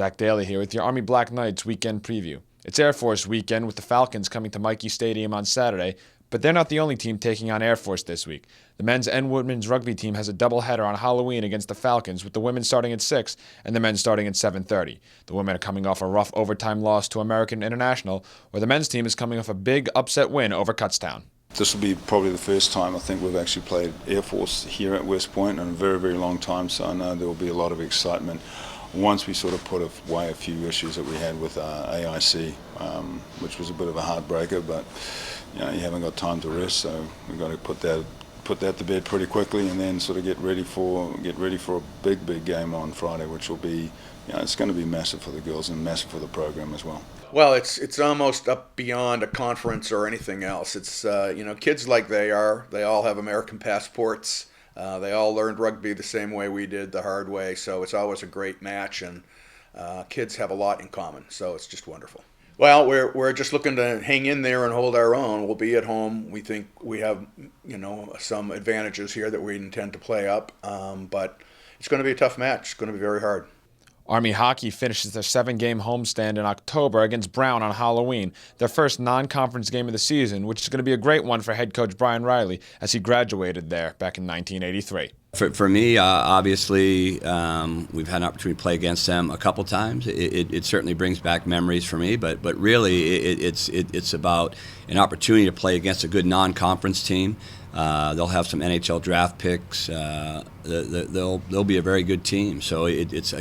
Zach Daly here with your Army Black Knights weekend preview. It's Air Force weekend with the Falcons coming to Michie Stadium on Saturday, but they're not the only team taking on Air Force this week. The men's and women's rugby team has a doubleheader on Halloween against the Falcons, with the women starting at 6 and the men starting at 7:30. The women are coming off a rough overtime loss to American International, where the men's team is coming off a big upset win over Kutztown. This will be probably the first time I think we've actually played Air Force here at West Point in a very, very long time, so I know there will be a lot of excitement once we sort of put away a few issues that we had with AIC, which was a bit of a heartbreaker, but you haven't got time to rest, so we've got to put that to bed pretty quickly, and then sort of get ready for a big game on Friday, which will be, it's going to be massive for the girls and massive for the program as well. Well, it's almost up beyond a conference or anything else. It's kids like they all have American passports. They all learned rugby the same way we did, the hard way. So it's always a great match, and kids have a lot in common. So it's just wonderful. Well, we're just looking to hang in there and hold our own. We'll be at home. We think we have some advantages here that we intend to play up, but it's going to be a tough match. It's going to be very hard. Army Hockey finishes their 7-game homestand in October against Brown on Halloween, their first non-conference game of the season, which is going to be a great one for head coach Brian Riley as he graduated there back in 1983. For me, obviously, we've had an opportunity to play against them a couple times. It certainly brings back memories for me, but really it's about an opportunity to play against a good non-conference team. They'll have some NHL draft picks. They'll be a very good team. So it's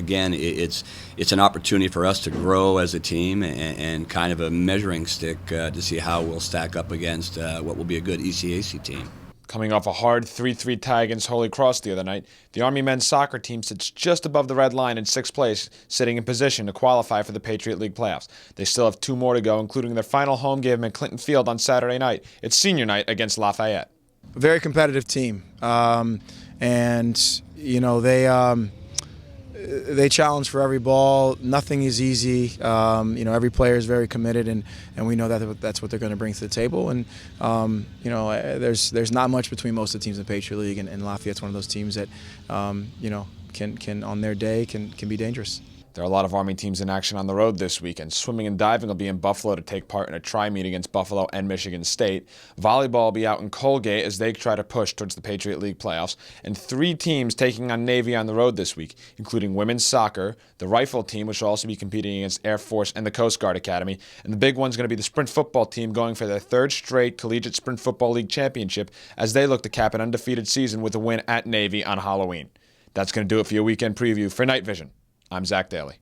an opportunity for us to grow as a team and kind of a measuring stick to see how we'll stack up against what will be a good ECAC team. Coming off a hard 3-3 tie against Holy Cross the other night, the Army men's soccer team sits just above the red line in 6th place, sitting in position to qualify for the Patriot League playoffs. They still have 2 more to go, including their final home game at Clinton Field on Saturday night. It's senior night against Lafayette. Very competitive team, and they challenge for every ball. Nothing is easy. Every player is very committed, and we know that that's what they're going to bring to the table. And there's not much between most of the teams in the Patriot League, and Lafayette's one of those teams that can on their day can be dangerous. There are a lot of Army teams in action on the road this weekend. Swimming and diving will be in Buffalo to take part in a tri-meet against Buffalo and Michigan State. Volleyball will be out in Colgate as they try to push towards the Patriot League playoffs. And 3 teams taking on Navy on the road this week, including women's soccer, the rifle team, which will also be competing against Air Force and the Coast Guard Academy. And the big one's going to be the sprint football team going for their 3rd straight Collegiate Sprint Football League championship as they look to cap an undefeated season with a win at Navy on Halloween. That's going to do it for your weekend preview. For Night Vision, I'm Zach Daly.